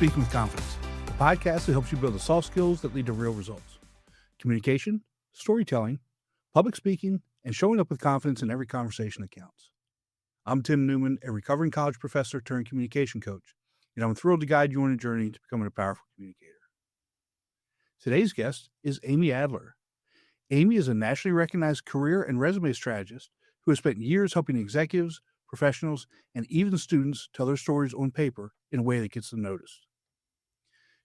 Speaking with Confidence, the podcast that helps you build the soft skills that lead to real results. Communication, storytelling, public speaking, and showing up with confidence in every conversation that counts. I'm Tim Newman, a recovering college professor turned communication coach, and I'm thrilled to guide you on a journey to becoming a powerful communicator. Today's guest is Amy Adler. Amy is a nationally recognized career and resume strategist who has spent years helping executives, professionals, and even students tell their stories on paper in a way that gets them noticed.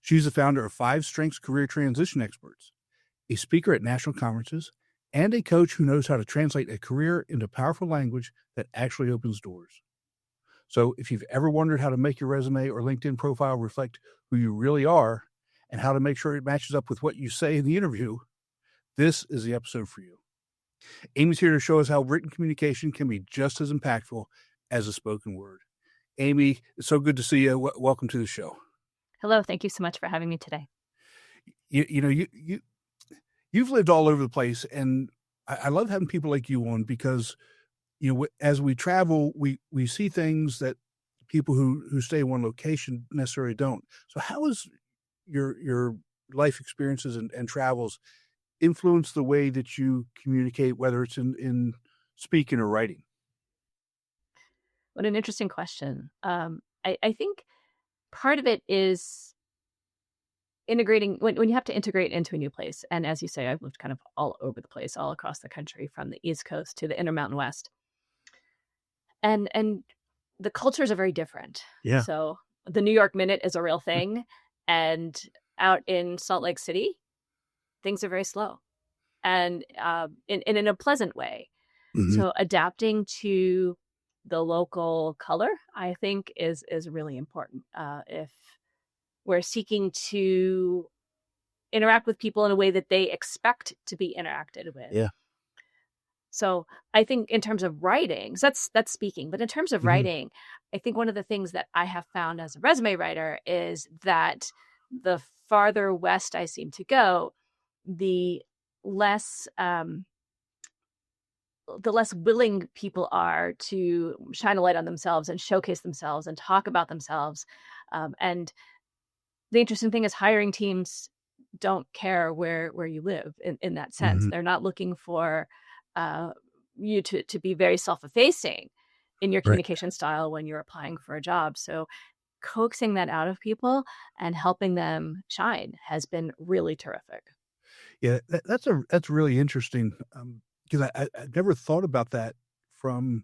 She's the founder of 5 Strengths Career Transition Experts, a speaker at national conferences, and a coach who knows how to translate a career into powerful language that actually opens doors. So if you've ever wondered how to make your resume or LinkedIn profile reflect who you really are and how to make sure it matches up with what you say in the interview, this is the episode for you. Amy's here to show us how written communication can be just as impactful as a spoken word. Amy, it's so good to see you. Welcome to the show. Hello. Thank you so much for having me today. You've lived all over the place, and I love having people like you on because, as we travel, we see things that people who stay in one location necessarily don't. So how has your life experiences and travels influence the way that you communicate, whether it's in speaking or writing? What an interesting question. I think part of it is integrating when you have to integrate into a new place. And as you say, I've lived kind of all over the place, all across the country, from the East Coast to the Intermountain West. And the cultures are very different. Yeah. So the New York Minute is a real thing. And out in Salt Lake City, things are very slow and in a pleasant way. Mm-hmm. So adapting to the local color, I think, is really important. If we're seeking to interact with people in a way that they expect to be interacted with. Yeah. So I think in terms of writing, so that's speaking, but in terms of writing, I think one of the things that I have found as a resume writer is that the farther west I seem to go, the less willing people are to shine a light on themselves and showcase themselves and talk about themselves. And the interesting thing is hiring teams don't care where you live in that sense. Mm-hmm. They're not looking for you to be very self-effacing in your communication style when you're applying for a job. So coaxing that out of people and helping them shine has been really terrific. Yeah, that's really interesting because I never thought about that from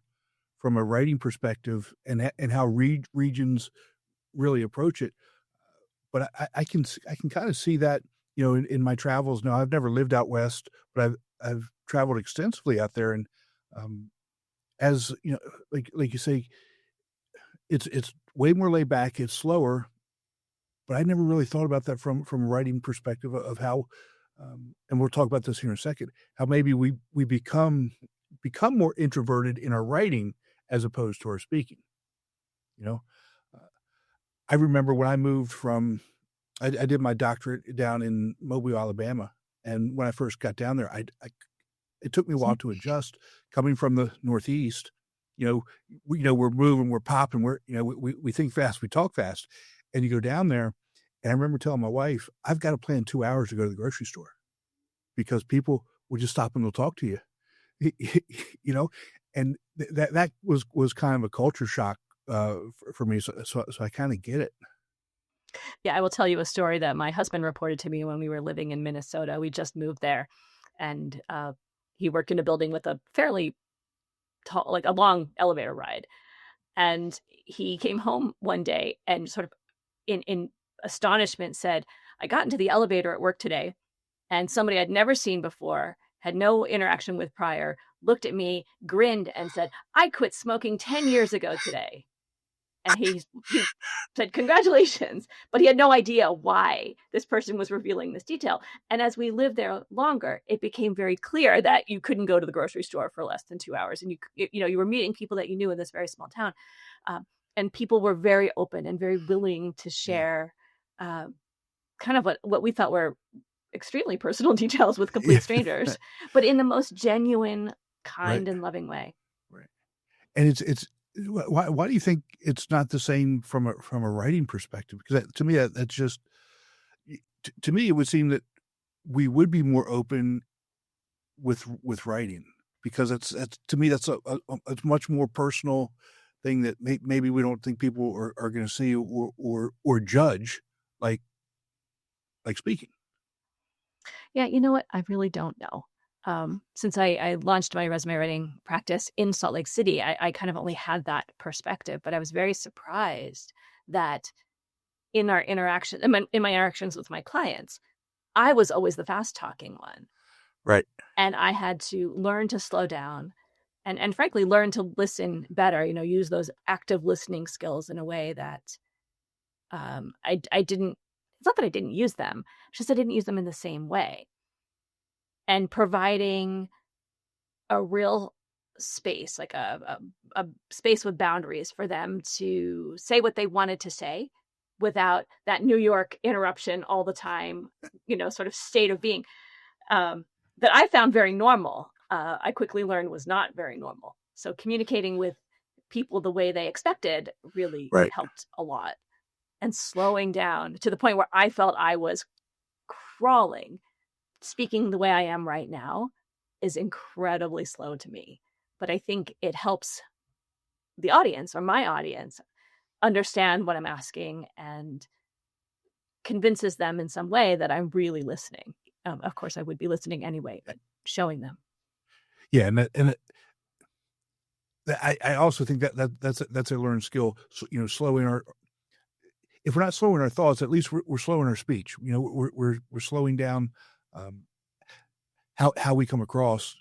a writing perspective and how regions really approach it. But I can kind of see that in my travels. Now I've never lived out west, but I've traveled extensively out there, and as you know, like you say, it's way more laid back. It's slower, but I never really thought about that from a writing perspective of how. And we'll talk about this here in a second, how maybe we become more introverted in our writing as opposed to our speaking. I remember when I moved I did my doctorate down in Mobile, Alabama. And when I first got down there, it took me a while to adjust coming from the Northeast. We're moving, we're popping, we think fast, we talk fast. And you go down there. And I remember telling my wife, I've got to plan 2 hours to go to the grocery store because people will just stop and they'll talk to you, and that was kind of a culture shock for me. So I kind of get it. Yeah, I will tell you a story that my husband reported to me when we were living in Minnesota. We just moved there, and he worked in a building with a fairly tall, like a long elevator ride. And he came home one day and sort of in astonishment said, I got into the elevator at work today and somebody I'd never seen before, had no interaction with prior, looked at me, grinned and said, I quit smoking 10 years ago today. And he said, congratulations. But he had no idea why this person was revealing this detail. And as we lived there longer, it became very clear that you couldn't go to the grocery store for less than 2 hours. And you were meeting people that you knew in this very small town. And people were very open and very willing to share kind of what we thought were extremely personal details with complete strangers, but in the most genuine, kind and loving way. Right. And it's Why do you think it's not the same from a writing perspective? Because to me, that's just to me, it would seem that we would be more open with writing, because that's to me that's a much more personal thing that maybe we don't think people are going to see or judge like speaking. Yeah, you know what? I really don't know. Since I launched my resume writing practice in Salt Lake City, I kind of only had that perspective, but I was very surprised that in our interaction, in my interactions with my clients, I was always the fast talking one. Right. And I had to learn to slow down and frankly learn to listen better, use those active listening skills in a way that I didn't, it's not that I didn't use them, it's just I didn't use them in the same way. And providing a real space, like a space with boundaries for them to say what they wanted to say without that New York interruption all the time, sort of state of being, that I found very normal. I quickly learned was not very normal. So communicating with people the way they expected really Right. helped a lot. And slowing down to the point where I felt I was crawling, speaking the way I am right now is incredibly slow to me. But I think it helps the audience, or my audience, understand what I'm asking and convinces them in some way that I'm really listening. Of course, I would be listening anyway, but showing them. Yeah, I also think that's a learned skill. So, slowing our, if we're not slowing our thoughts, at least we're slowing our speech. We're slowing down how we come across.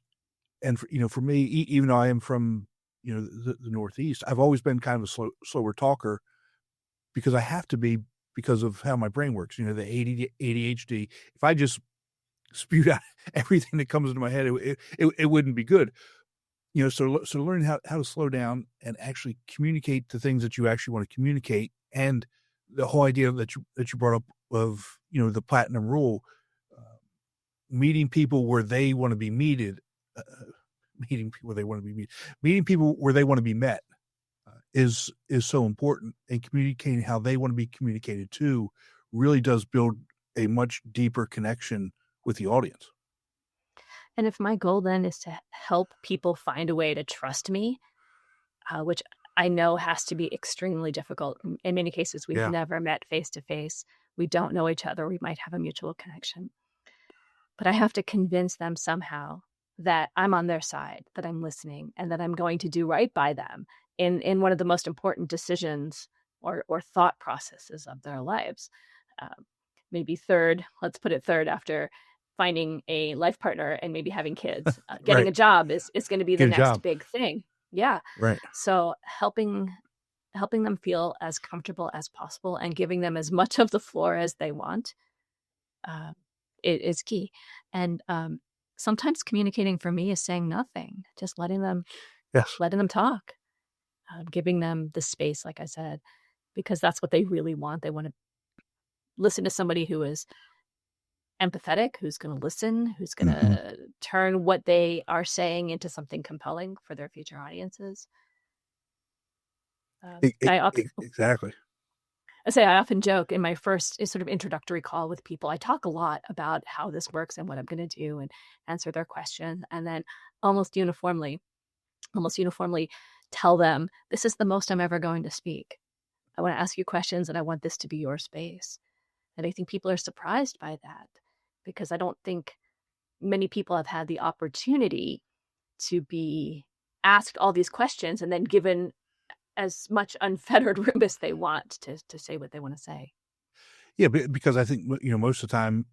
And for me, even though I am from the Northeast, I've always been kind of a slower talker, because I have to be, because of how my brain works. The ADHD. If I just spewed out everything that comes into my head, it wouldn't be good. So learning how to slow down and actually communicate the things that you actually want to communicate, and the whole idea that you brought up of the platinum rule, meeting people where they want to be meted, meeting people where they want to be meeting people where they want to be met, is so important. And communicating how they want to be communicated to really does build a much deeper connection with the audience. And if my goal then is to help people find a way to trust me, which I know has to be extremely difficult. In many cases, we've never met face to face. We don't know each other. We might have a mutual connection. But I have to convince them somehow that I'm on their side, that I'm listening, and that I'm going to do right by them in one of the most important decisions or thought processes of their lives. Maybe third, let's put it third after finding a life partner and maybe having kids. Getting a job is going to be the next big thing. Yeah. Right. So helping them feel as comfortable as possible and giving them as much of the floor as they want is key. And sometimes communicating for me is saying nothing, just letting them talk, giving them the space, like I said, because that's what they really want. They want to listen to somebody who is empathetic, who's going to listen, who's going to turn what they are saying into something compelling for their future audiences. Exactly. I often joke in my first sort of introductory call with people, I talk a lot about how this works and what I'm going to do and answer their questions. And then almost uniformly tell them, this is the most I'm ever going to speak. I want to ask you questions and I want this to be your space. And I think people are surprised by that, because I don't think many people have had the opportunity to be asked all these questions and then given as much unfettered room as they want to say what they want to say. Yeah, because I think, most of the time,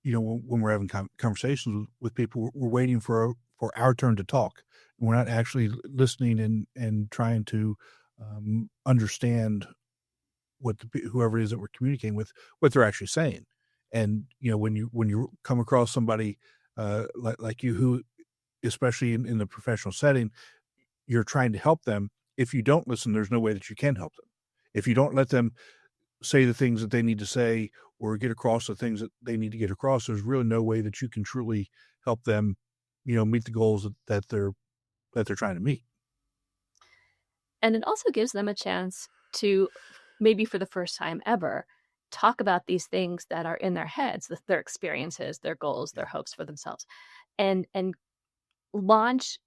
when we're having conversations with people, we're waiting for our turn to talk. We're not actually listening and trying to understand what whoever it is that we're communicating with, what they're actually saying. And when you come across somebody like you, who, especially in the professional setting, you're trying to help them. If you don't listen, there's no way that you can help them. If you don't let them say the things that they need to say or get across the things that they need to get across, there's really no way that you can truly help them, meet the goals that they're trying to meet. And it also gives them a chance to, maybe for the first time ever, talk about these things that are in their heads, their experiences, their goals, their hopes for themselves, and launch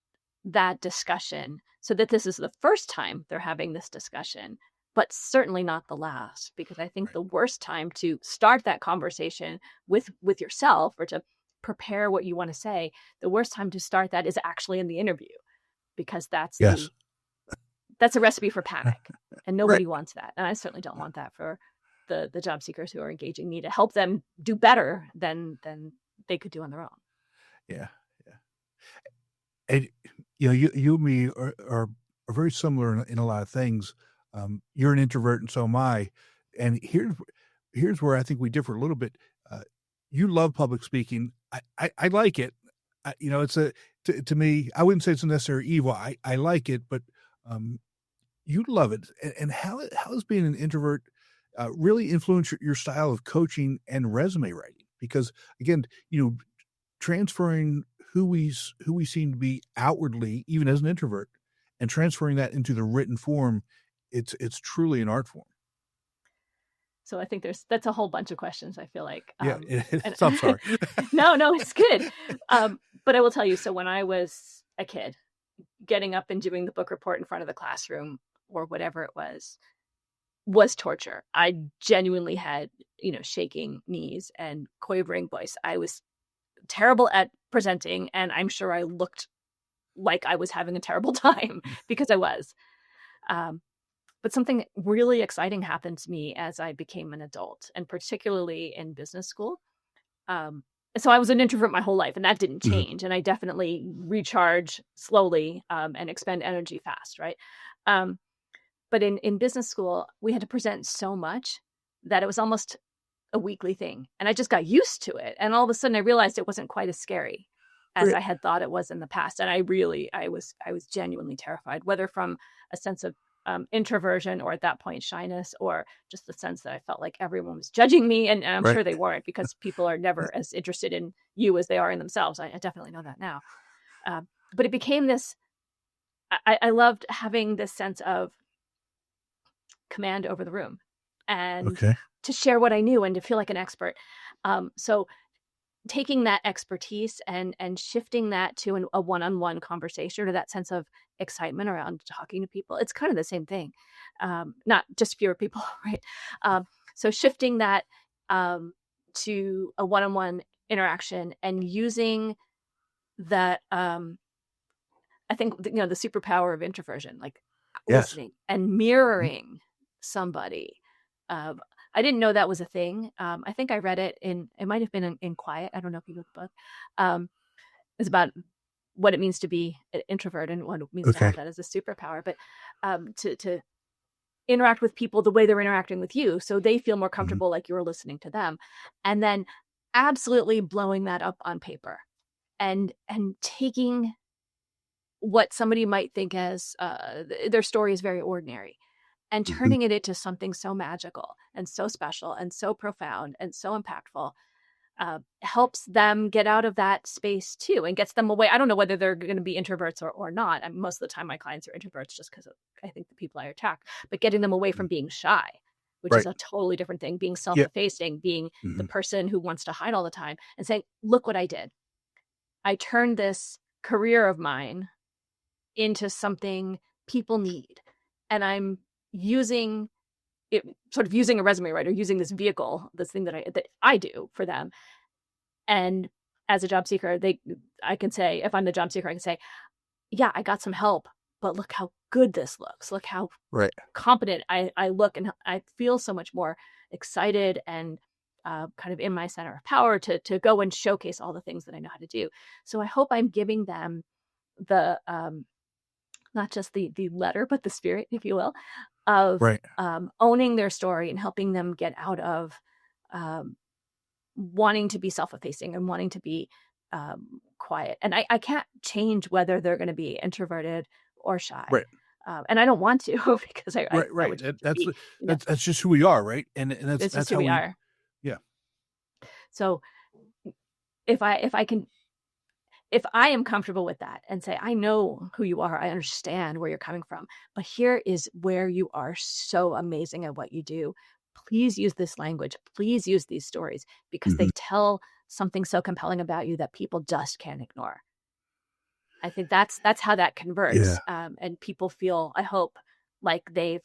that discussion, so that this is the first time they're having this discussion, but certainly not the last. Because I think Right. the worst time to start that conversation with yourself, or to prepare what you want to say, the worst time to start that is actually in the interview, because Yes. that's a recipe for panic, and Right. nobody wants that. And I certainly don't want that for the job seekers who are engaging me, to help them do better than they could do on their own. Yeah. Yeah. And you and me are very similar in a lot of things. You're an introvert, and so am I. And here's where I think we differ a little bit. Uh, you love public speaking. I like it. It's to me. I wouldn't say it's a necessary evil. I like it, but um, you love it. And how has being an introvert really influenced your style of coaching and resume writing? Because again, transferring who we seem to be outwardly, even as an introvert, and transferring that into the written form, it's truly an art form. So I think that's a whole bunch of questions, I feel like. Yeah, And I'm sorry. no, it's good. But I will tell you, so when I was a kid, getting up and doing the book report in front of the classroom, or whatever it was torture. I genuinely had, shaking knees and quavering voice. I was terrible at presenting, and I'm sure I looked like I was having a terrible time, because I was. Um, but something really exciting happened to me as I became an adult, and particularly in business school. So I was an introvert my whole life, and that didn't Mhm. change. And I definitely recharge slowly, and expend energy fast, right? Um, but in business school, we had to present so much that it was almost a weekly thing. And I just got used to it. And all of a sudden I realized it wasn't quite as scary as Right. I had thought it was in the past. And I was genuinely terrified, whether from a sense of introversion, or at that point shyness, or just the sense that I felt like everyone was judging me. And I'm Right. sure they weren't, because people are never as interested in you as they are in themselves. I definitely know that now. But it became this, I loved having this sense of command over the room, and Okay. to share what I knew, and to feel like an expert. So taking that expertise and shifting that to a one-on-one conversation, or that sense of excitement around talking to people, it's kind of the same thing, not just fewer people, right? So shifting that, to a one-on-one interaction, and using that, I think, the superpower of introversion, like Yes. listening and Mhm. mirroring somebody. Um, I didn't know that was a thing. I think I read it it might have been in Quiet. I don't know if you know the book. Um, it's about what it means to be an introvert, and what it means to Okay. have that as a superpower. But to interact with people the way they're interacting with you, so they feel more Mhm. comfortable, like you're listening to them, and then absolutely blowing that up on paper, and taking what somebody might think as, their story is very ordinary, and Mhm. turning it into something so magical and so special and so profound and so impactful, helps them get out of that space too, and gets them away. I don't know whether they're going to be introverts or not. I mean, most of the time my clients are introverts, just because I think the people I attract, but getting them away Mhm. from being shy, which is Right. a totally different thing, being Yeah. self-effacing, being the Mhm. person who wants to hide all the time, and saying, look what I did. I turned this career of mine into something people need. And I'm using it, sort of using a resume writer, using this vehicle, this thing that I do for them. And as a job seeker, I can say, if I'm the job seeker, I can say, yeah, I got some help, but look how good this looks. Look how Right. competent I look, and I feel so much more excited, and kind of in my center of power to go and showcase all the things that I know how to do. So I hope I'm giving them the, not just the letter, but the spirit, if you will, of Right. owning their story, and helping them get out of, um, wanting to be self-effacing, and wanting to be, quiet. And I can't change whether they're going to be introverted or shy, Right. and I don't want to, because Right. that Right. would That, just that's be, the- that's just who we are, right? And it's just that's who how we we. are. Yeah. So if I can, if I am comfortable with that and say, I know who you are, I understand where you're coming from, but here is where you are so amazing at what you do. Please use this language. Please use these stories because they Mhm. tell something so compelling about you that people just can't ignore. I think that's how that Yeah. converts, and people feel, I hope, like they've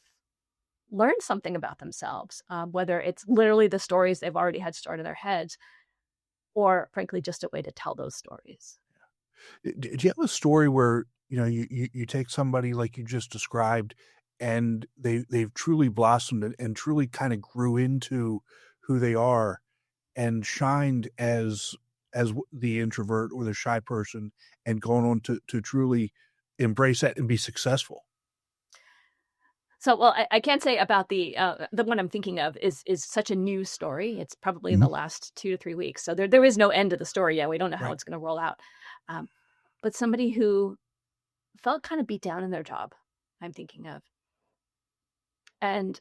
learned something about themselves, whether it's literally the stories they've already had stored in their heads, or frankly, just a way to tell those stories. Do you have a story where, you take somebody like you just described and they've truly blossomed and truly kinda grew into who they are and shined as the introvert or the shy person and gone on to truly embrace that and be successful? So, well, I can't say about the one I'm thinking of is such a new story. It's probably in Mhm. the last 2 to 3 weeks. So there is no end to the story yet. We don't know how Right. it's gonna roll out. Um, but somebody who felt kind of beat down in their job, I'm thinking of. And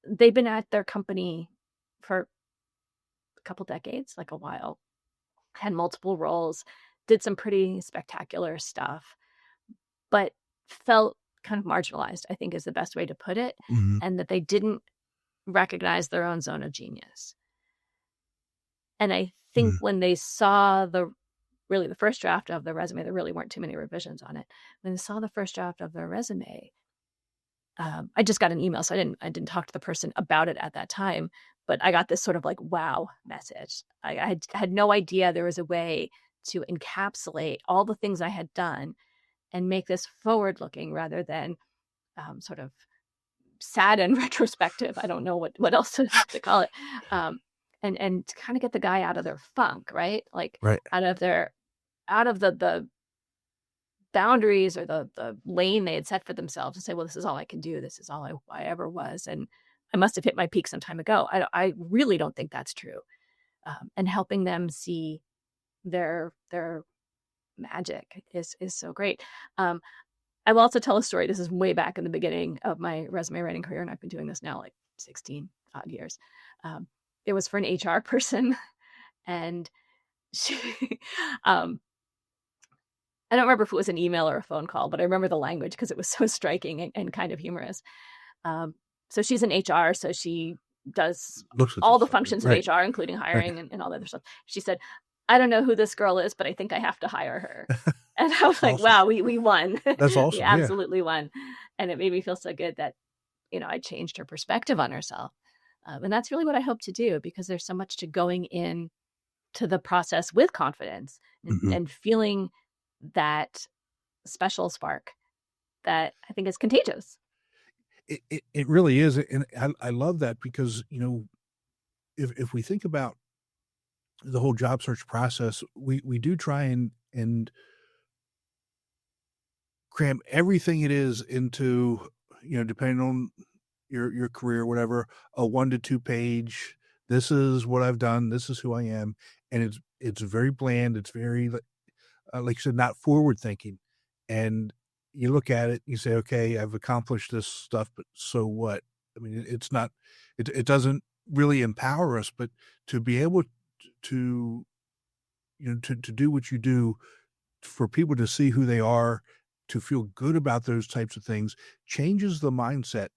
they've been at their company for a couple decades, like a while, had multiple roles, did some pretty spectacular stuff, but felt kind of marginalized, I think is the best way to put it, Mhm. and that they didn't recognize their own zone of genius. And I think Mhm. when they saw the first draft of the resume, there really weren't too many revisions on it. When they saw the first draft of their resume, I just got an email, so I didn't talk to the person about it at that time, but I got this sort of like wow message. I had no idea there was a way to encapsulate all the things I had done and make this forward looking rather than sort of sad and retrospective. I don't know what else to call it. Um, and to kind of get the guy out of their funk, right? Like Right. out of the boundaries or the lane they had set for themselves and say, well, this is all I can do. This is all I ever was. And I must have hit my peak some time ago. I really don't think that's true. And helping them see their magic is so great. Um, I will also tell a story. This is way back in the beginning of my resume writing career, and I've been doing this now like 16 odd years. Um, it was for an HR person, and she, um, I don't remember if it was an email or a phone call, but I remember the language because it was so striking and kind of humorous. Um, so she's in HR, so she does Looks at all this the stuff. functions of Right. HR, including Right. hiring and all that other stuff. She said, I don't know who this girl is, but I think I have to hire her. And I was That's like, awesome. wow, we won. That's We awesome. Yeah. absolutely won. And it made me feel so good that, I changed her perspective on herself. And that's really what I hope to do because there's so much to going in to the process with confidence Mhm. and feeling that special spark that I think is contagious. It really is, and I love that because, if we think about the whole job search process, we do try and cram everything it is into, depending on your career, whatever, a 1 to 2 page, "This is what I've done, this is who I am," and it's very bland, it's very, like you said, not forward thinking, and you look at it, you say, "Okay, I've accomplished this stuff, but so what?" I mean, it's not it doesn't really empower us, but to be able to, to do what you do, for people to see who they are, to feel good about those types of things, changes the mindset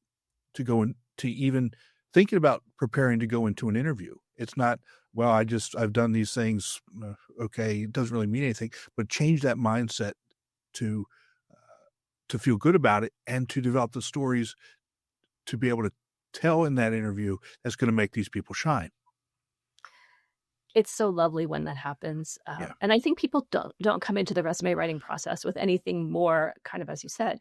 to go in to even thinking about preparing to go into an interview. It's not, "Well, I've done these things, okay, it doesn't really mean anything," but change that mindset to, uh, to feel good about it and to develop the stories to be able to tell in that interview that's gonna make these people shine. It's so lovely when that happens. Yeah. And I think people don't come into the resume writing process with anything more, kind of as you said,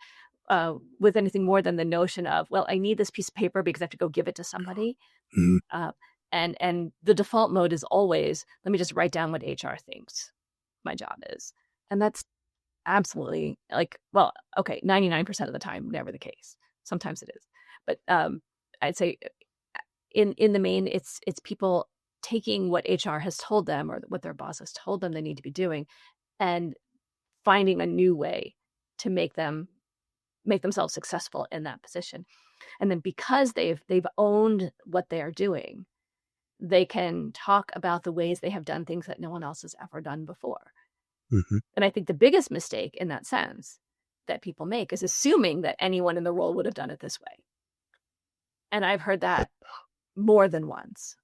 with anything more than the notion of, well, I need this piece of paper because I have to go give it to somebody. Mhm. Uh, and the default mode is always, let me just write down what HR thinks my job is. And that's absolutely like, well, okay, 99% of the time, never the case. Sometimes it is. But I'd say in the main, it's people taking what HR has told them or what their boss has told them they need to be doing and finding a new way to make themselves successful in that position. And then because they've owned what they are doing, they can talk about the ways they have done things that no one else has ever done before. Mhm. And I think the biggest mistake in that sense that people make is assuming that anyone in the role would have done it this way. And I've heard that more than once,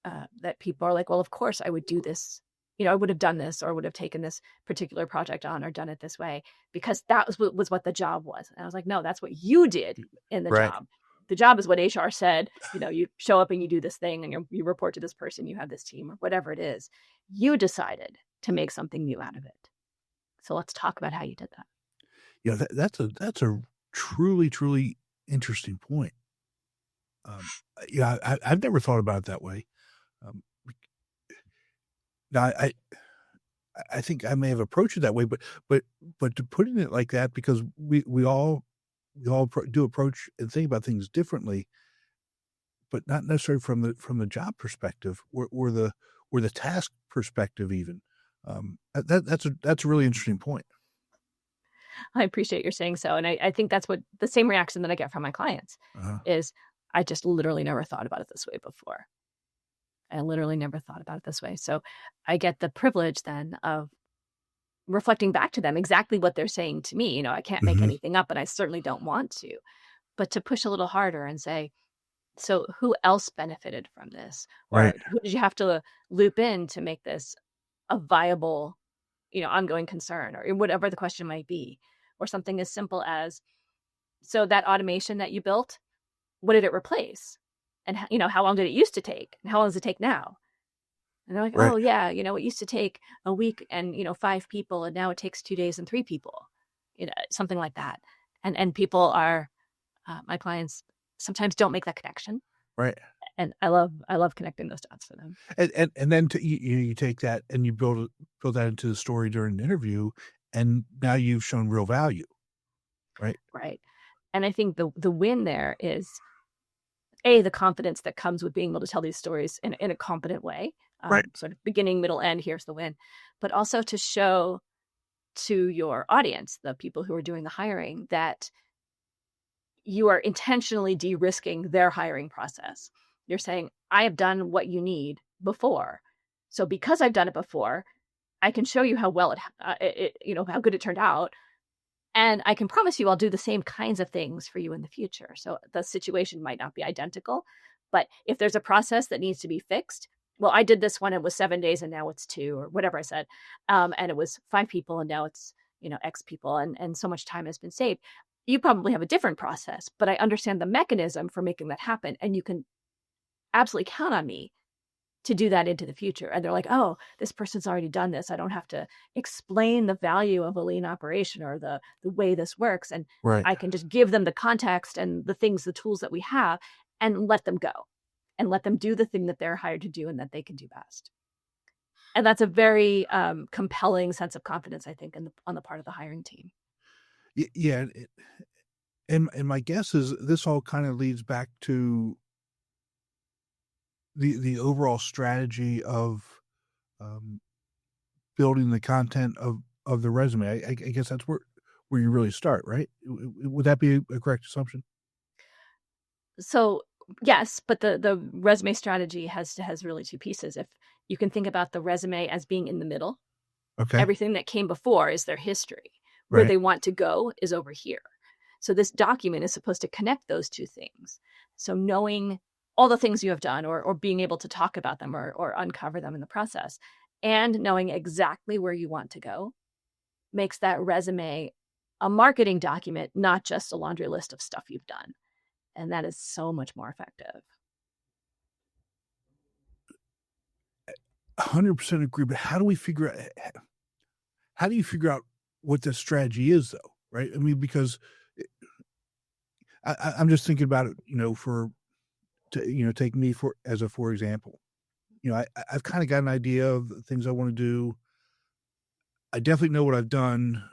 that people are like, well, of course I would do this. I would have done this or would have taken this particular project on or done it this way because that was what the job was. And I was like, no, that's what you did in the Right. job. The job is what HR said. You show up and you do this thing and you report to this person, you have this team or whatever it is. You decided to make something new out of it. So let's talk about how you did that. That's a truly, truly interesting point. I've never thought about it that way. Um, now I think I may have approached it that way, but to putting it like that, because we all do approach and think about things differently, but not necessarily from the job perspective or the task perspective even. That's a really interesting point. I appreciate your saying so. And I think that's what the same reaction that I get from my clients Uh-huh. is I just literally never thought about it this way before. I literally never thought about it this way. So I get the privilege then of reflecting back to them exactly what they're saying to me. I can't make Mhm. anything up, and I certainly don't want to. But to push a little harder and say, so who else benefited from this? Right. Or who did you have to loop in to make this a viable, ongoing concern or whatever the question might be? Or something as simple as, so that automation that you built, what did it replace? And how long did it used to take? And how long does it take now? And they're like, Right. oh yeah, it used to take a week and 5 people, and now it takes 2 days and 3 people, something like that. And people are my clients sometimes don't make that connection, Right. and I love connecting those dots for them. And then you take that and you build that into the story during an interview, and now you've shown real value, right? Right. And I think the win there is the confidence that comes with being able to tell these stories in a competent way, Right. sort of beginning, middle, end. Here's the win, but also to show to your audience, the people who are doing the hiring, that you are intentionally de-risking their hiring process. You're saying, I have done what you need before. So because I've done it before, I can show you how well how good it turned out. And I can promise you I'll do the same kinds of things for you in the future. So the situation might not be identical, but if there's a process that needs to be fixed, well, I did this when it was 7 days and now it's 2 or whatever I said. And it was 5 people and now it's, X people and so much time has been saved. You probably have a different process, but I understand the mechanism for making that happen. And you can absolutely count on me to do that into the future. And they're like, oh, this person's already done this. I don't have to explain the value of a lean operation or the way this works. And Right. I can just give them the context and the tools that we have and let them go and let them do the thing that they're hired to do and that they can do best. And that's a very compelling sense of confidence, I think, on the part of the hiring team. Yeah. And my guess is this all kind of leads back to the overall strategy of um, building the content of the resume. I guess that's where you really start, right? Would that be a correct assumption? So yes, but the resume strategy has really 2 pieces. If you can think about the resume as being in the middle, Okay. everything that came before is their history. Where Right. they want to go is over here. So this document is supposed to connect those 2 things. So knowing all the things you have done or being able to talk about them or uncover them in the process and knowing exactly where you want to go makes that resume a marketing document, not just a laundry list of stuff you've done. And that is so much more effective. 100% agree. But how do you figure out what the strategy is, though? Right? I mean, because I'm just thinking about it, take me for example. I've kind of got an idea of the things I want to do. I definitely know what I've done,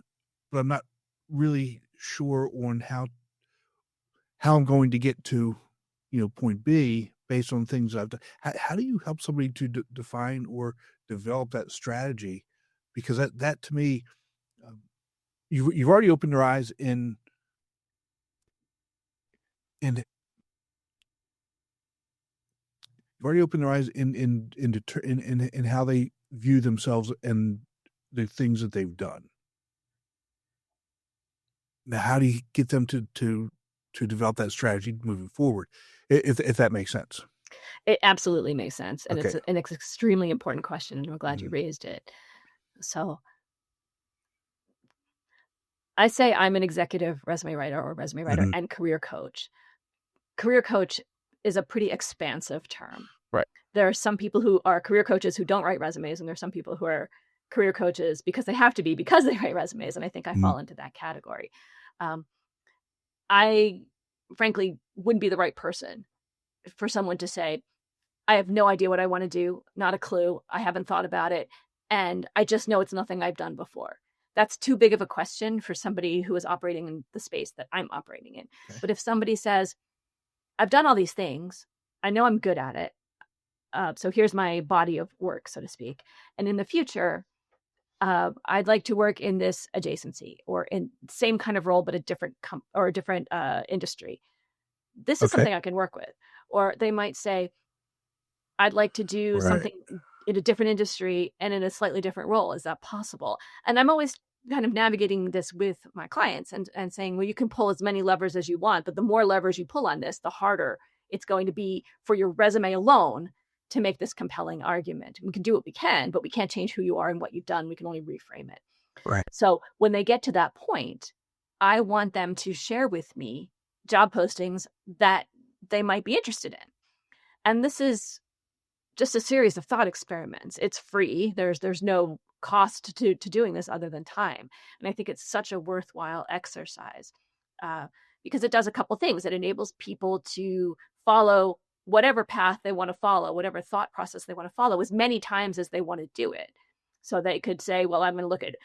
but I'm not really sure on how I'm going to get to, point B based on things I've done. How do you help somebody to define or develop that strategy? Because that to me, um, you've already opened their eyes in you've already opened their eyes in how they view themselves and the things that they've done. Now, how do you get them to develop that strategy moving forward, if that makes sense? It absolutely makes sense, and Okay. it's an extremely important question, and I'm glad you Mhm. raised it. So I say I'm an executive resume writer or resume writer Mhm. and career coach. Career coach is a pretty expansive term. Right. There are some people who are career coaches who don't write resumes, and there are some people who are career coaches because they have to be because they write resumes, and I think I Mhm. fall into that category. Um, I frankly wouldn't be the right person for someone to say, I have no idea what I want to do, not a clue. I haven't thought about it. And I just know it's nothing I've done before. That's too big of a question for somebody who is operating in the space that I'm operating in. Okay. But if somebody says, I've done all these things, I know I'm good at it. So here's my body of work, so to speak. And in the future, I'd like to work in this adjacency or in same kind of role, but a different or a different industry. This is Okay. something I can work with. Or they might say, I'd like to do Right. something in a different industry and in a slightly different role. Is that possible? And I'm always kind of navigating this with my clients and saying, well, you can pull as many levers as you want, but the more levers you pull on this, the harder it's going to be for your resume alone to make this compelling argument. We can do what we can, but we can't change who you are and what you've done. We can only reframe it. Right. So when they get to that point, I want them to share with me job postings that they might be interested in. And this is just a series of thought experiments. It's free. There's no cost to doing this other than time. And I think it's such a worthwhile exercise because it does a couple things. It enables people to follow whatever path they want to follow, whatever thought process they want to follow, as many times as they want to do it. So they could say, well, I'm going to look at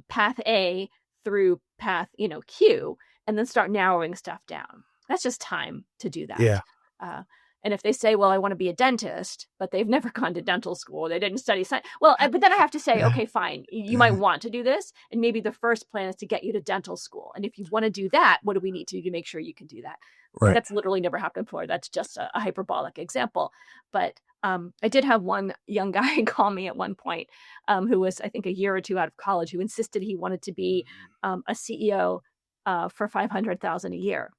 path A through path, Q, and then start narrowing stuff down. That's just time to do that. Yeah. Uh, and if they say, well, I want to be a dentist, but they've never gone to dental school, they didn't study science. Well, but then I have to say, okay, fine. You might want to do this. And maybe the first plan is to get you to dental school. And if you want to do that, what do we need to do to make sure you can do that? Right. That's literally never happened before. That's just a hyperbolic example. But I did have one young guy call me at one point who was, I think, a year or two out of college, who insisted he wanted to be a CEO for $500,000 a year.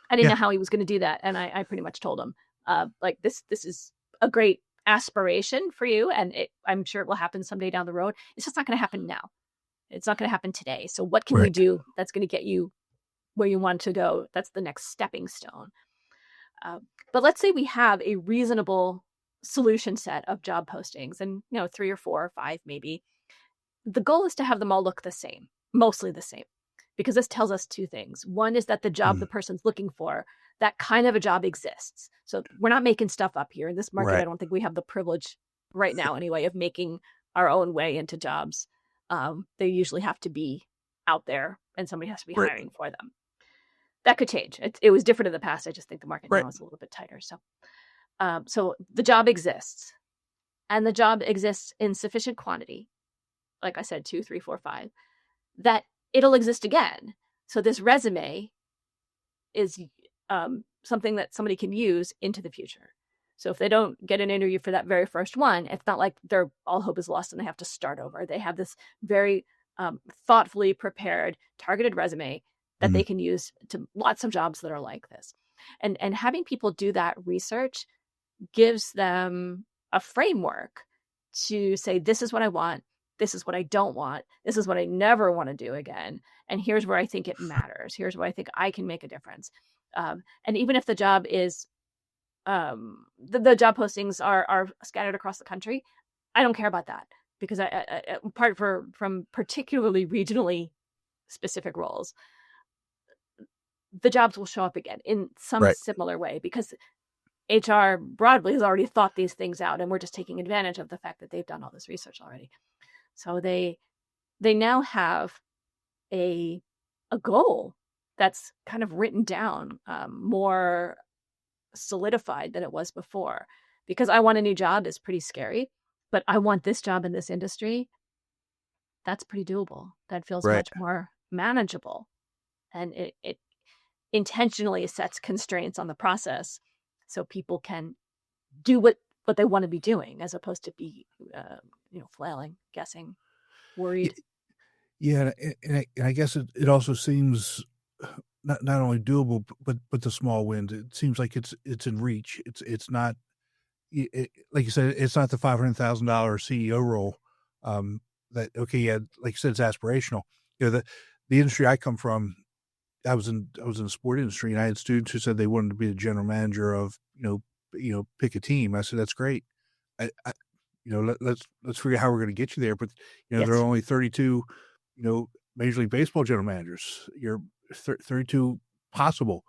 I didn't Yeah. know how he was going to do that, and I pretty much told him, like this is a great aspiration for you, and I'm sure it will happen someday down the road. It's just not going to happen now. It's not going to happen today. So what can you Right. do that's going to get you where you want to go? That's the next stepping stone. But let's say we have a reasonable solution set of job postings, and 3 or 4 or 5 maybe. The goal is to have them all look the same, mostly the same, because this tells us 2 things. One is that the job the person's looking for, that kind of a job exists. So we're not making stuff up here. In this market, Right. I don't think we have the privilege right now anyway of making our own way into jobs. They usually have to be out there and somebody has to be Right. hiring for them. That could change. It was different in the past. I just think the market Right. now is a little bit tighter. So the job exists, and the job exists in sufficient quantity, like I said, 2, 3, 4, 5, that it'll exist again. So this resume is something that somebody can use into the future. So if they don't get an interview for that very first one, it's not like their all hope is lost and they have to start over. They have this very thoughtfully prepared, targeted resume that they can use to lots of jobs that are like this. And having people do that research gives them a framework to say, this is what I want, this is what I don't want, this is what I never want to do again, and here's where I think it matters, here's where I think I can make a difference. And even if the job is the job postings are scattered across the country, I don't care about that, because apart from particularly regionally specific roles, the jobs will show up again in some similar way, because HR broadly has already thought these things out, and we're just taking advantage of the fact that they've done all this research already. So they now have a goal that's kind of written down, more solidified than it was before. Because I want a new job is pretty scary, but I want this job in this industry. That's pretty doable. That feels much more manageable, and it intentionally sets constraints on the process so people can do what they want to be doing, as opposed to be flailing, guessing. Y- worried. Yeah, and I guess it also seems not only doable, but the small wins. It seems like it's in reach. It's not like you said. It's not the $500,000 CEO role. That okay, yeah, like you said, it's aspirational. The industry I come from, I was in the sport industry, and I had students who said they wanted to be the general manager of pick a team. I said that's great. I let's figure out how we're going to get you there. But there are Yes. only 32, Major League Baseball general managers. You're 32 possible.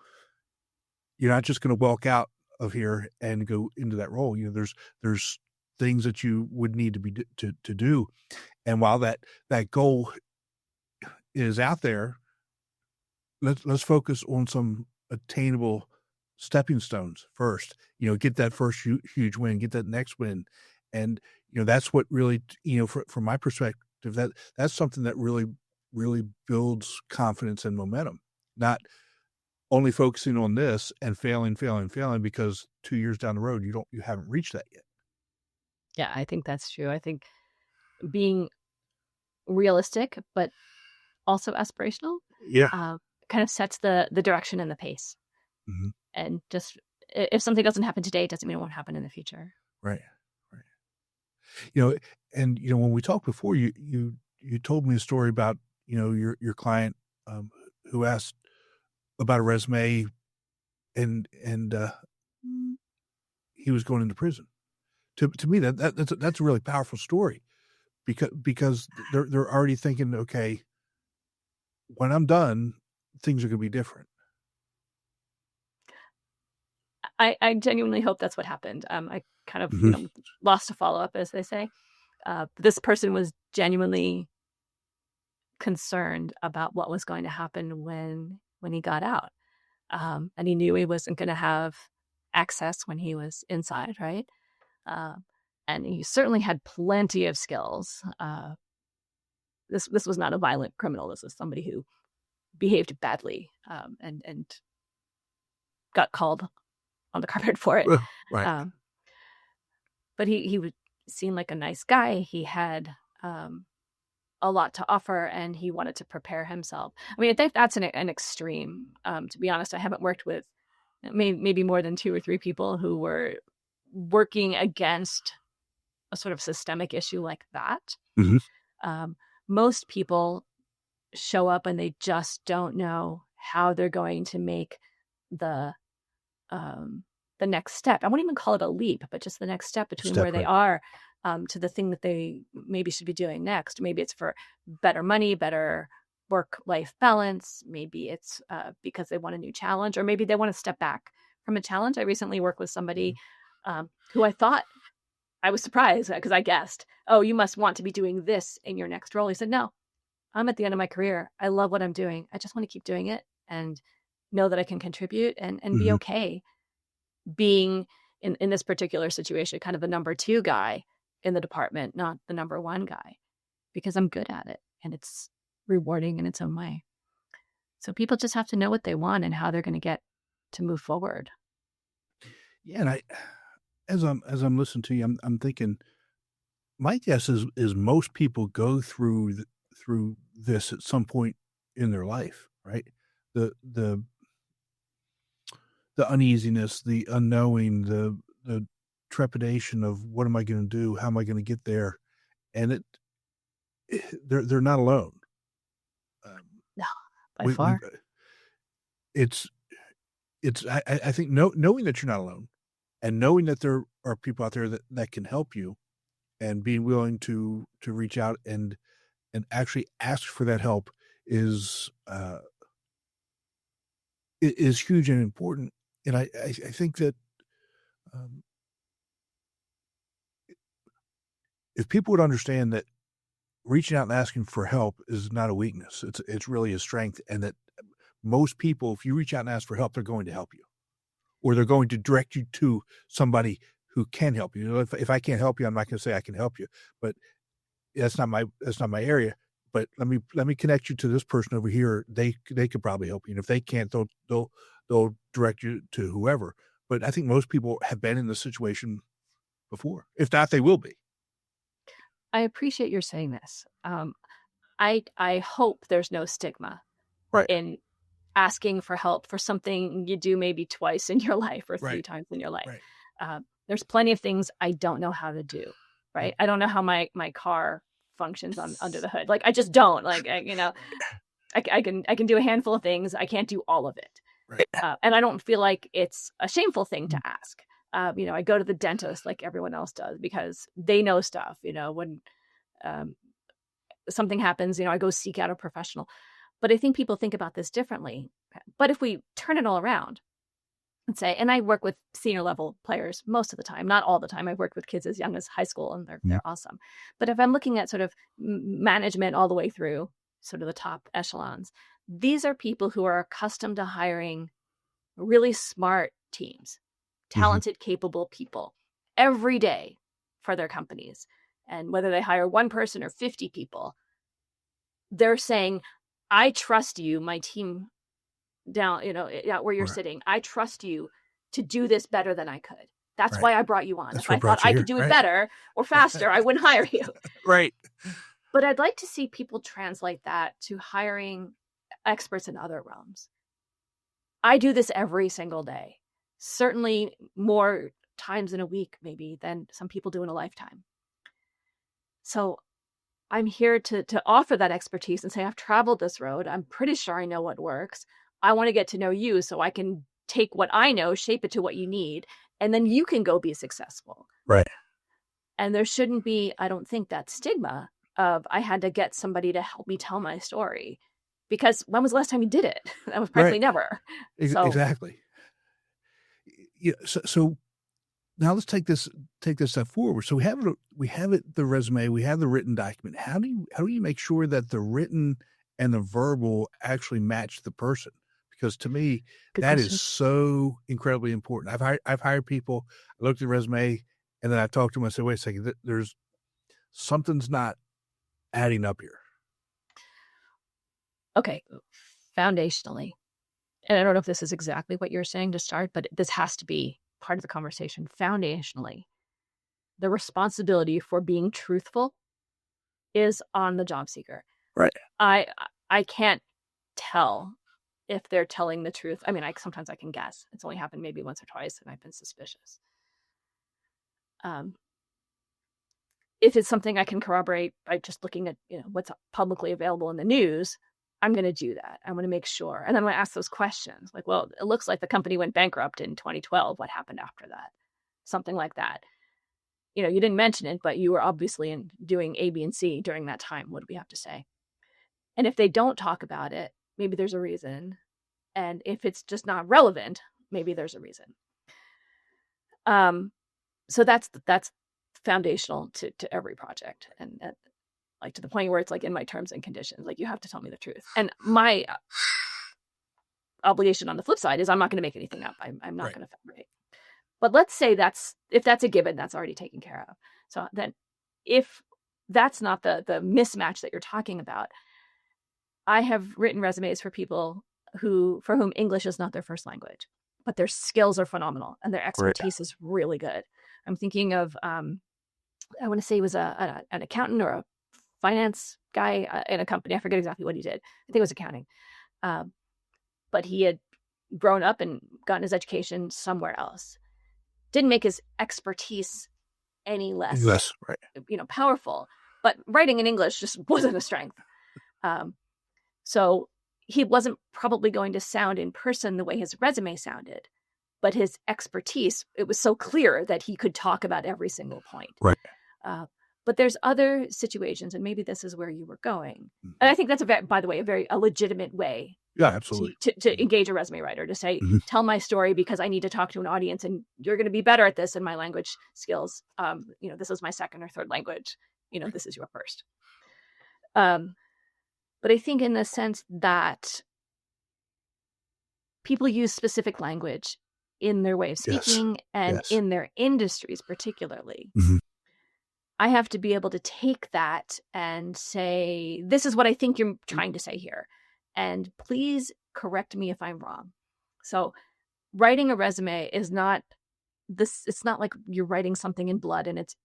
You're not just going to walk out of here and go into that role. There's things that you would need to be to do. And while that goal is out there, let's focus on some attainable stepping stones first. Get that first huge win, get that next win, and that's what really from my perspective, that's something that really builds confidence and momentum. Not only focusing on this and failing because 2 years down the road you haven't reached that yet. Yeah, I think that's true. I think being realistic, but also aspirational, Yeah. uh, kind of sets the direction and the pace. Hmm. And just if something doesn't happen today, it doesn't mean it won't happen in the future. Right. Right. You know, and when we talked before, you told me a story about your client um, who asked about a resume, and he was going into prison. To me, that's a really powerful story because they're already thinking, okay, when I'm done, things are going to be different. I genuinely hope that's what happened. I kind of, Hmm. lost a follow up, as they say. This person was genuinely concerned about what was going to happen when he got out, and he knew he wasn't going to have access when he was inside, right? Uh, and he certainly had plenty of skills. This was not a violent criminal. This was somebody who behaved badly, and got called on the carpet for it. Right. Um, but he would seem like a nice guy. He had a lot to offer, and he wanted to prepare himself. I mean, I think that's an extreme. To be honest, I haven't worked with maybe more than 2 or 3 people who were working against a sort of systemic issue like that. Hmm. Um, most people show up and they just don't know how they're going to make the um, the next step. I won't even call it a leap, but just the next step between Step where they right. are to the thing that they maybe should be doing next. Maybe it's for better money, better work-life balance. Maybe it's because they want a new challenge, or maybe they want to step back from a challenge. I recently worked with somebody who I thought, I was surprised because I guessed, oh, you must want to be doing this in your next role. He said, no, I'm at the end of my career. I love what I'm doing. I just want to keep doing it and know that I can contribute and be Hmm. okay being in this particular situation, kind of the number 2 guy in the department, not the number 1 guy, because I'm good at it and it's rewarding in its own way. So people just have to know what they want and how they're going to get to move forward. Yeah, and as I'm listening to you, I'm thinking. My guess is most people go through this at some point in their life, right? The the the uneasiness, the unknowing, the trepidation of what am I going to do? How am I going to get there? And they're not alone. Um, No, by we far. it's I think knowing that you're not alone, and knowing that there are people out there that can help you, and being willing to reach out and actually ask for that help is is huge and important. And I think that um, if people would understand that reaching out and asking for help is not a weakness, it's really a strength, and that most people, if you reach out and ask for help, they're going to help you, or they're going to direct you to somebody who can help you. If I can't help you, I'm not going to say I can help you, but that's not my area. But let me connect you to this person over here. They could probably help you. And if they can't, they'll direct you to whoever. But I think most people have been in this situation before. If not, they will be. I appreciate your saying this. I hope there's no stigma Right. in asking for help for something you do maybe twice in your life or 3 Right. times in your life. Right. There's plenty of things I don't know how to do, right? I don't know how my car functions under the hood. Like, I just don't. Like, I can do a handful of things. I can't do all of it. Right. And I don't feel like it's a shameful thing to ask. I go to the dentist like everyone else does because they know stuff. When something happens, I go seek out a professional. But I think people think about this differently. But if we turn it all around and say, and I work with senior level players most of the time, not all the time. I've worked with kids as young as high school, and they're awesome. But if I'm looking at sort of management all the way through sort of the top echelons, these are people who are accustomed to hiring really smart teams, talented, capable people every day for their companies. And whether they hire one person or 50 people, they're saying, I trust you, my team down, where you're sitting. I trust you to do this better than I could. That's why I brought you on. That's if I thought I could do it better or faster, I wouldn't hire you. Right. But I'd like to see people translate that to hiring experts in other realms. I do this every single day, certainly more times in a week, maybe, than some people do in a lifetime. So I'm here to offer that expertise and say, I've traveled this road. I'm pretty sure I know what works. I want to get to know you so I can take what I know, shape it to what you need, and then you can go be successful. Right. And there shouldn't be, I don't think, that stigma of I had to get somebody to help me tell my story. Because when was the last time you did it? That was practically never. Exactly. Yeah. So now let's take this step forward. So we have the resume, we have the written document. How do you make sure that the written and the verbal actually match the person? Because to me, that is so incredibly important. I've hired people. I looked at the resume, and then I talked to them. I said, "Wait a second, there's something's not adding up here." Okay, foundationally, and I don't know if this is exactly what you're saying to start, but this has to be part of the conversation. Foundationally, the responsibility for being truthful is on the job seeker. Right. I can't tell if they're telling the truth. I mean, sometimes I can guess. It's only happened maybe once or twice, and I've been suspicious. If it's something I can corroborate by just looking at what's publicly available in the news, I'm going to do that. I'm going to make sure. And then I'm going to ask those questions. Like, well, it looks like the company went bankrupt in 2012. What happened after that? Something like that. You didn't mention it, but you were obviously doing A, B, and C during that time. What do we have to say? And if they don't talk about it, maybe there's a reason. And if it's just not relevant, maybe there's a reason. So that's foundational to every project. And like to the point where it's like in my terms and conditions, like you have to tell me the truth. And my obligation on the flip side is I'm not going to make anything up. I'm not going to fabricate. But let's say if that's a given, that's already taken care of. So then if that's not the mismatch that you're talking about, I have written resumes for people for whom English is not their first language, but their skills are phenomenal and their expertise is really good. I'm thinking of, I want to say he was an accountant or a finance guy in a company. I forget exactly what he did. I think it was accounting. But he had grown up and gotten his education somewhere else. Didn't make his expertise any less powerful, but writing in English just wasn't a strength. So he wasn't probably going to sound in person the way his resume sounded, but his expertise, it was so clear that he could talk about every single point. Right. But there's other situations, and maybe this is where you were going. And I think that's by the way, a very legitimate way. Yeah, absolutely. To engage a resume writer, to say, tell my story because I need to talk to an audience and you're going to be better at this in my language skills. This is my second or third language. This is your first. But I think in the sense that people use specific language in their way of speaking and in their industries particularly, I have to be able to take that and say, this is what I think you're trying to say here. And please correct me if I'm wrong. So writing a resume is not this. It's not like you're writing something in blood and it's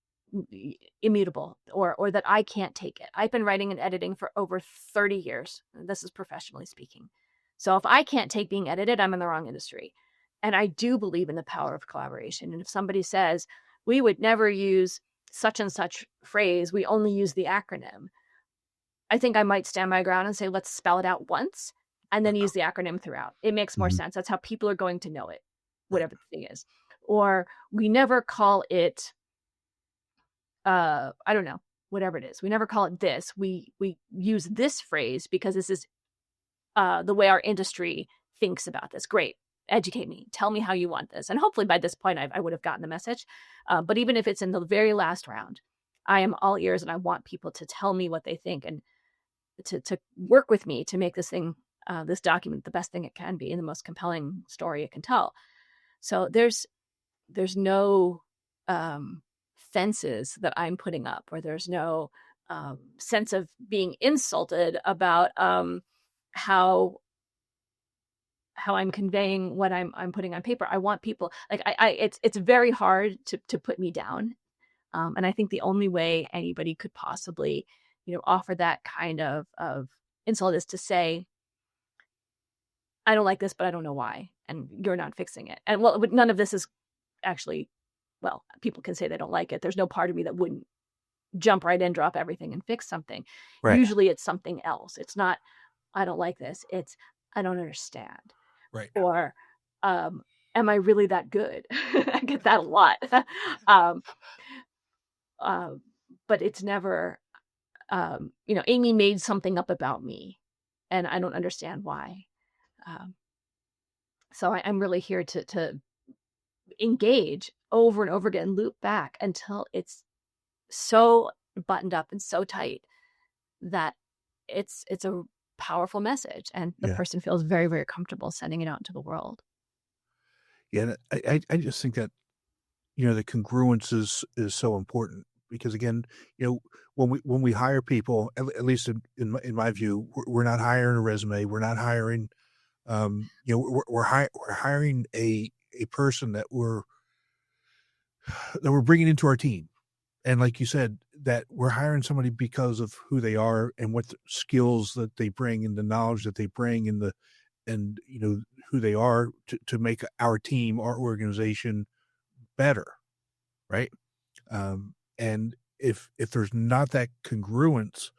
immutable, or that I can't take it. I've been writing and editing for over 30 years. This is professionally speaking. So if I can't take being edited, I'm in the wrong industry. And I do believe in the power of collaboration. And if somebody says, we would never use such and such phrase, we only use the acronym, I think I might stand my ground and say, let's spell it out once and then use the acronym throughout. It makes more sense. That's how people are going to know it, whatever the thing is. Or we never call it, I don't know, whatever it is. We never call it this. We use this phrase because this is the way our industry thinks about this. Great. Educate me. Tell me how you want this. And hopefully by this point, I would have gotten the message. But even if it's in the very last round, I am all ears and I want people to tell me what they think and to work with me to make this thing, this document, the best thing it can be and the most compelling story it can tell. So there's no fences that I'm putting up, or there's no sense of being insulted about how I'm conveying what I'm putting on paper. I want people, like, it's very hard to put me down. And I think the only way anybody could possibly, offer that kind of insult is to say, I don't like this, but I don't know why. And you're not fixing it. And well, none of this is actually, well, people can say they don't like it. There's no part of me that wouldn't jump right in, drop everything and fix something. Right. Usually it's something else. It's not, I don't like this. It's, I don't understand. Right. Or, am I really that good? I get that a lot. But it's never, Amy made something up about me and I don't understand why. So I'm really here to engage over and over again, loop back until it's so buttoned up and so tight that it's a powerful message and the person feels very, very comfortable sending it out into the world. Yeah. And I just think that, the congruence is so important because again, when we hire people, at least in my view, we're not hiring a resume. We're not hiring, we're hiring a person that we're bringing into our team. And like you said, that we're hiring somebody because of who they are and what the skills that they bring and the knowledge that they bring and who they are to make our team, our organization better. Right. And if there's not that congruence,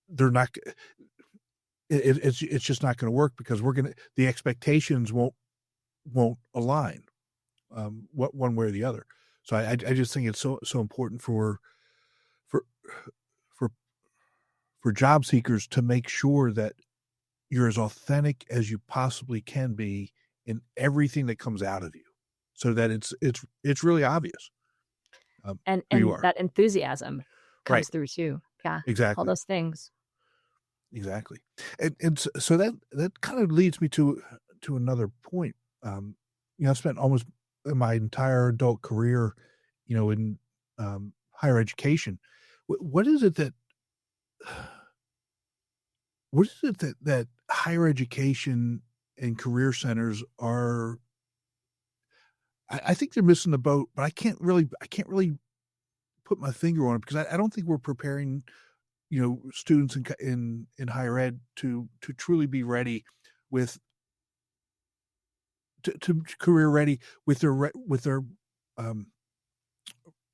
they're not, it's just not going to work because the expectations won't align, one way or the other. So I just think it's so important for job seekers to make sure that you're as authentic as you possibly can be in everything that comes out of you, so that it's really obvious. And that enthusiasm comes through too. Yeah, exactly. All those things. Exactly, and so that kind of leads me to another point. I've spent almost my entire adult career, in higher education. What is it that higher education and career centers are? I think they're missing the boat, but I can't really put my finger on it because I don't think we're preparing, students in higher ed to truly be ready to career ready with their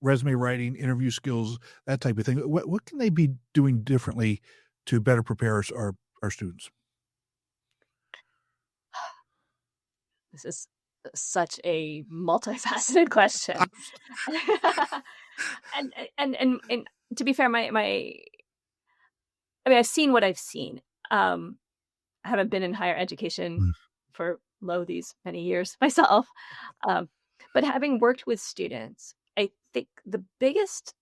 resume writing, interview skills, that type of thing. What can they be doing differently to better prepare our students? This is such a multifaceted question. and to be fair, I've seen what I've seen. I haven't been in higher education for these many years myself. But having worked with students, I think the biggest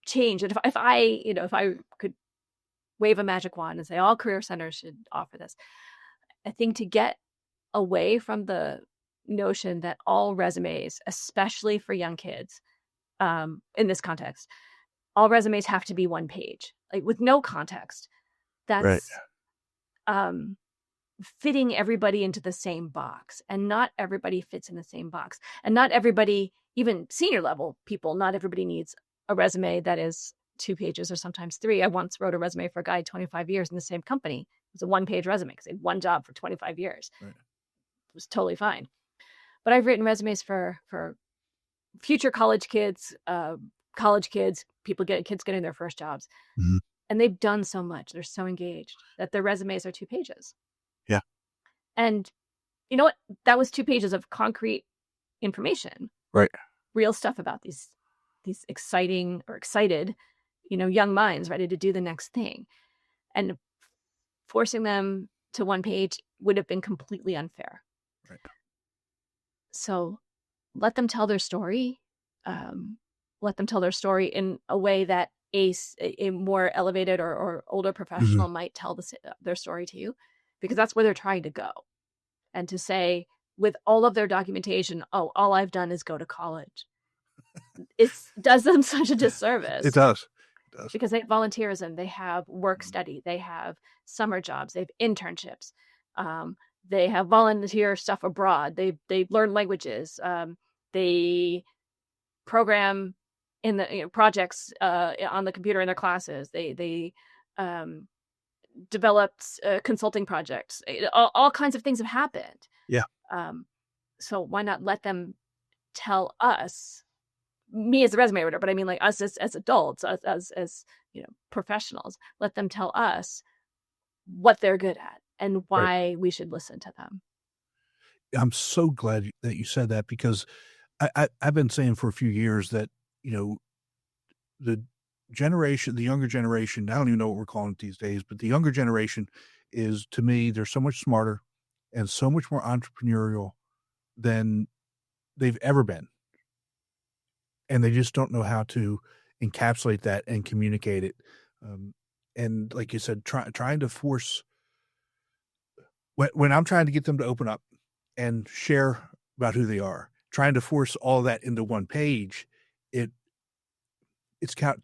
change, and if I could wave a magic wand and say all career centers should offer this, I think to get away from the notion that all resumes, especially for young kids, in this context, all resumes have to be one page, like with no context. That's fitting everybody into the same box, and not everybody fits in the same box, and not everybody even senior level people, not everybody needs a resume that is 2 pages or sometimes 3. I once wrote a resume for a guy 25 years in the same company. It was a 1-page resume because he had one job for 25 years. Right. It was totally fine. But I've written resumes for future college kids, kids getting their first jobs. Mhm. And they've done so much. They're so engaged that their resumes are 2 pages. Yeah. And you know what? That was 2 pages of concrete information. Right. Real stuff about these exciting or excited, young minds ready to do the next thing. And forcing them to 1 page would have been completely unfair. Right. So let them tell their story. Let them tell their story in a way that a more elevated or older professional might tell their story to you, because that's where they're trying to go. And to say with all of their documentation, oh, all I've done is go to college, it does them such a disservice. It does. Because they have volunteerism, they have work study, they have summer jobs, they have internships, they have volunteer stuff abroad, they learn languages, they program in the projects on the computer in their classes, they developed consulting projects, all kinds of things have happened. Yeah. So why not let them tell us, me as a resume writer, but I mean like us as adults, as professionals, let them tell us what they're good at and why we should listen to them. I'm so glad that you said that, because I've been saying for a few years that, the younger generation, I don't even know what we're calling it these days, but the younger generation is, to me, they're so much smarter and so much more entrepreneurial than they've ever been. And they just don't know how to encapsulate that and communicate it. And like you said, trying to force, when I'm trying to get them to open up and share about who they are, trying to force all that into 1 page, to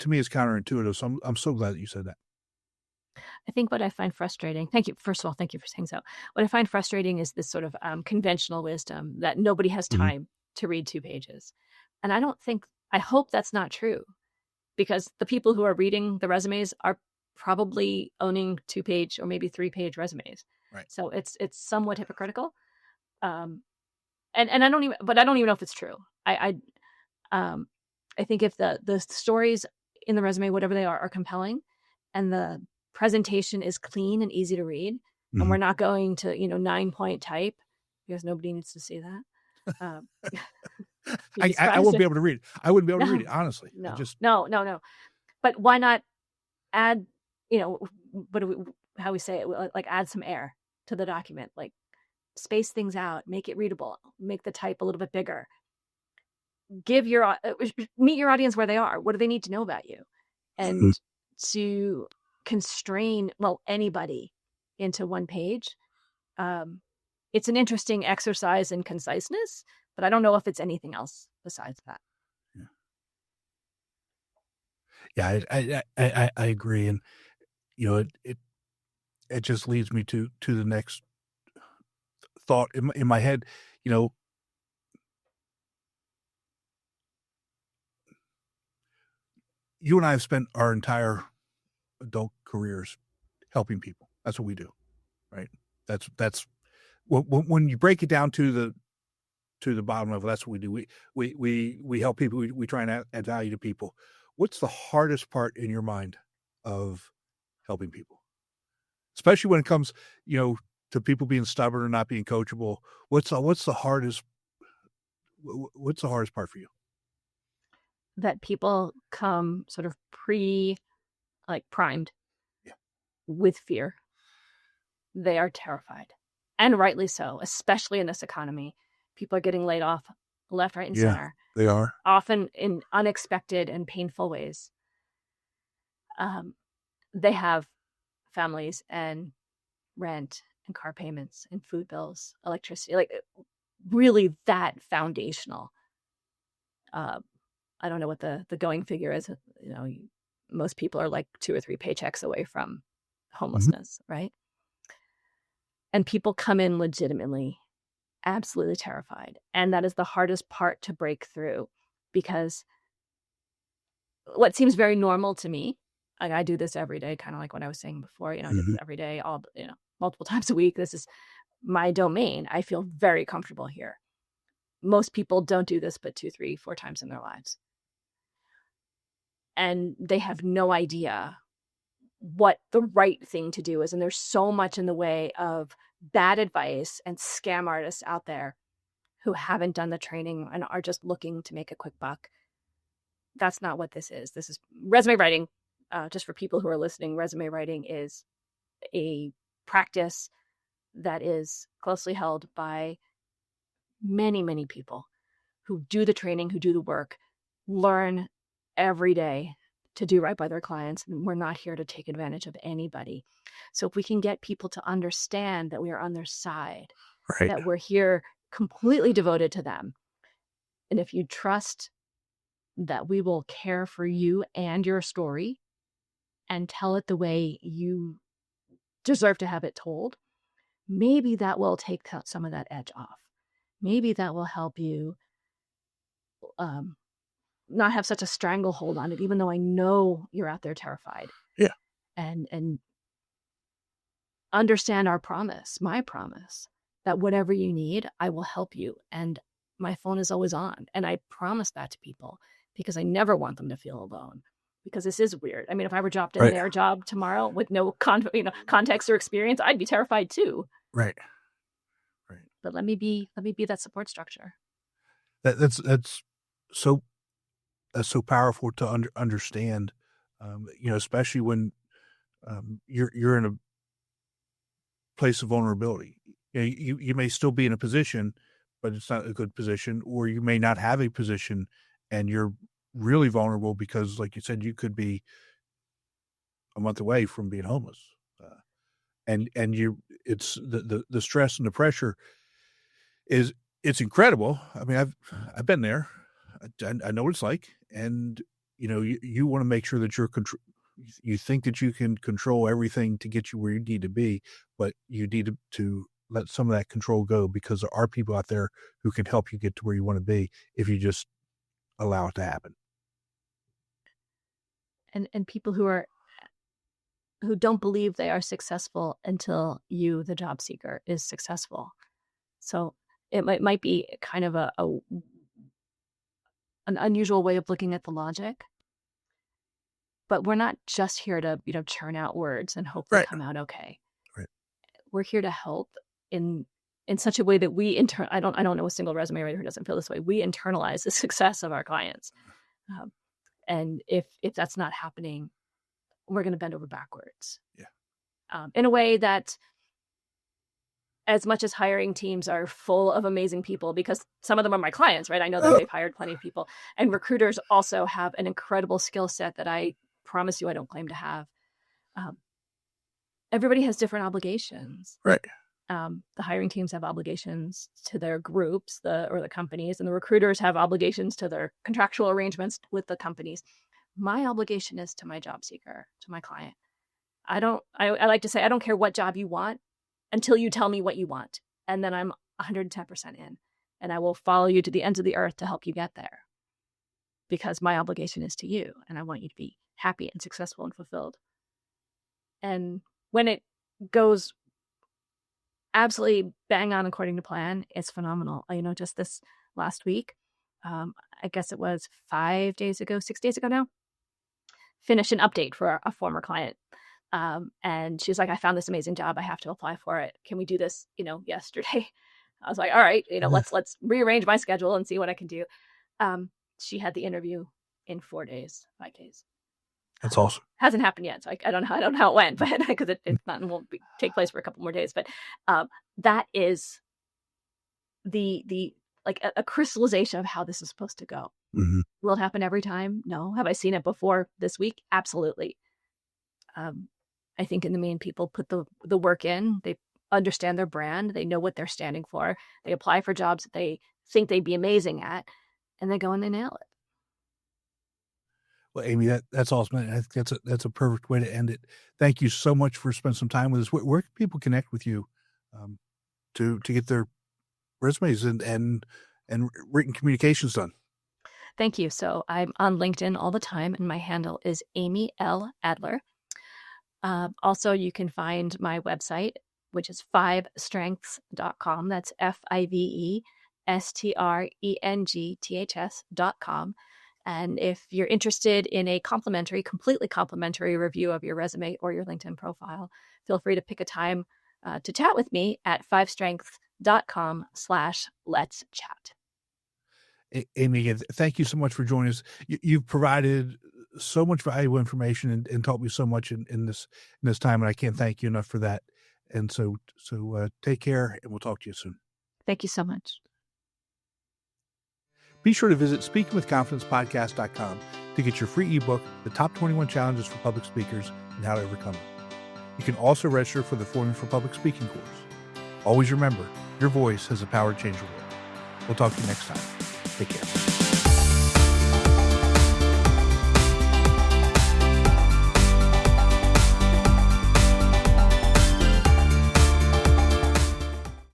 me, it's counterintuitive. So I'm so glad that you said that. I think what I find frustrating, first of all, thank you for saying so. What I find frustrating is this sort of conventional wisdom that nobody has time to read 2 pages. And I hope that's not true, because the people who are reading the resumes are probably owning 2-page or maybe 3-page resumes. Right. So it's somewhat hypocritical. And I don't even know if it's true. I think if the stories in the resume, whatever they are compelling, and the presentation is clean and easy to read, and we're not going to 9-point type, because nobody needs to see that. I won't be able to read it. I wouldn't be able to read it, honestly. No. But why not add, how we say it, like add some air to the document, like space things out, make it readable, make the type a little bit bigger. Meet your audience where they are. What do they need to know about you? And to constrain, anybody into 1 page, it's an interesting exercise in conciseness, but I don't know if it's anything else besides that. Yeah, I agree. And, it just leads me to the next thought in my head. You and I have spent our entire adult careers helping people. That's what we do, right? That's when you break it down to the bottom level. That's what we do. We help people. We try and add value to people. What's the hardest part in your mind of helping people, especially when it comes, to people being stubborn or not being coachable? What's the hardest part for you? That people come sort of primed with fear. They are terrified, and rightly so, especially in this economy. People are getting laid off left, right, and center. They are. Often in unexpected and painful ways. They have families and rent and car payments and food bills, electricity, like really that foundational. I don't know what the going figure is. Most people are like 2 or 3 paychecks away from homelessness, right? And people come in legitimately, absolutely terrified. And that is the hardest part to break through. because what seems very normal to me, like I do this every day, kind of like what I was saying before, I do Mm-hmm. this every day, multiple times a week. This is my domain. I feel very comfortable here. Most people don't do this but 2, 3, 4 times in their lives. And they have no idea what the right thing to do is. And there's so much in the way of bad advice and scam artists out there who haven't done the training and are just looking to make a quick buck. That's not what this is. This is resume writing. Just for people who are listening, resume writing is a practice that is closely held by many, many people who do the training, who do the work, learn every day to do right by their clients. And we're not here to take advantage of anybody. So if we can get people to understand that we are on their side, Right. that we're here completely devoted to them, and if you trust that we will care for you and your story and tell it the way you deserve to have it told, maybe that will take some of that edge off. Maybe that will help you not have such a stranglehold on it, even though I know you're out there terrified. Yeah. And understand our promise, my promise, that whatever you need, I will help you. And my phone is always on. And I promise that to people because I never want them to feel alone. Because this is weird. I mean, if I were dropped in their job tomorrow with no context or experience, I'd be terrified too. Right. But let me be that support structure. That's so powerful to understand. Especially when you're in a place of vulnerability. You may still be in a position, but it's not a good position, or you may not have a position, and you're really vulnerable because, like you said, you could be a month away from being homeless, and it's the stress and the pressure it's incredible. I mean, I've been there. I know what it's like, and you want to make sure that you think that you can control everything to get you where you need to be, but you need to let some of that control go, because there are people out there who can help you get to where you want to be if you just allow it to happen. And people who don't believe they are successful until you, the job seeker, is successful. So it might be kind of an unusual way of looking at the logic, but we're not just here to churn out words and hope they come out okay. Right. We're here to help in such a way that we I don't know a single resume writer who doesn't feel this way. We internalize the success of our clients, and if that's not happening, we're going to bend over backwards. Yeah. In a way that, as much as hiring teams are full of amazing people, because some of them are my clients, right? I know that they've hired plenty of people, and recruiters also have an incredible skill set that I promise you I don't claim to have. Everybody has different obligations. Right. The hiring teams have obligations to their groups, or the companies, and the recruiters have obligations to their contractual arrangements with the companies. My obligation is to my job seeker, to my client. I like to say, I don't care what job you want until you tell me what you want. And then I'm 110% in. And I will follow you to the ends of the earth to help you get there. Because my obligation is to you. And I want you to be happy and successful and fulfilled. And when it goes absolutely bang on according to plan, it's phenomenal. Just this last week, I guess it was 6 days ago now, finished an update for a former client. And she was like, I found this amazing job. I have to apply for it. Can we do this, yesterday? I was like, all right, let's rearrange my schedule and see what I can do. She had the interview in 5 days. That's awesome. Hasn't happened yet. So I don't know how it went, but because it won't take place for a couple more days. But that is the a crystallization of how this is supposed to go. Mm-hmm. Will it happen every time? No. Have I seen it before this week? Absolutely. I think in the main, people put the work in. They understand their brand. They know what they're standing for. They apply for jobs that they think they'd be amazing at, and they go and they nail it. Well, Amy, that's awesome. I think that's a perfect way to end it. Thank you so much for spending some time with us. Where can people connect with you to get their resumes and written communications done? Thank you. So I'm on LinkedIn all the time, and my handle is Amy L. Adler. Also, you can find my website, which is 5strengths.com. That's FIVESTRENGTHS.com. And if you're interested in a completely complimentary review of your resume or your LinkedIn profile, feel free to pick a time to chat with me at 5strengths.com/let's chat. Amy, again, thank you so much for joining us. You've provided so much valuable information and taught me so much in this time, and I can't thank you enough for that. And so take care, and we'll talk to you soon. Thank you so much. Be sure to visit speakingwithconfidencepodcast.com to get your free ebook, The Top 21 Challenges for Public Speakers and How to Overcome Them. You can also register for the Forming for Public Speaking course. Always remember, your voice has the power to change the world. We'll talk to you next time. Take care.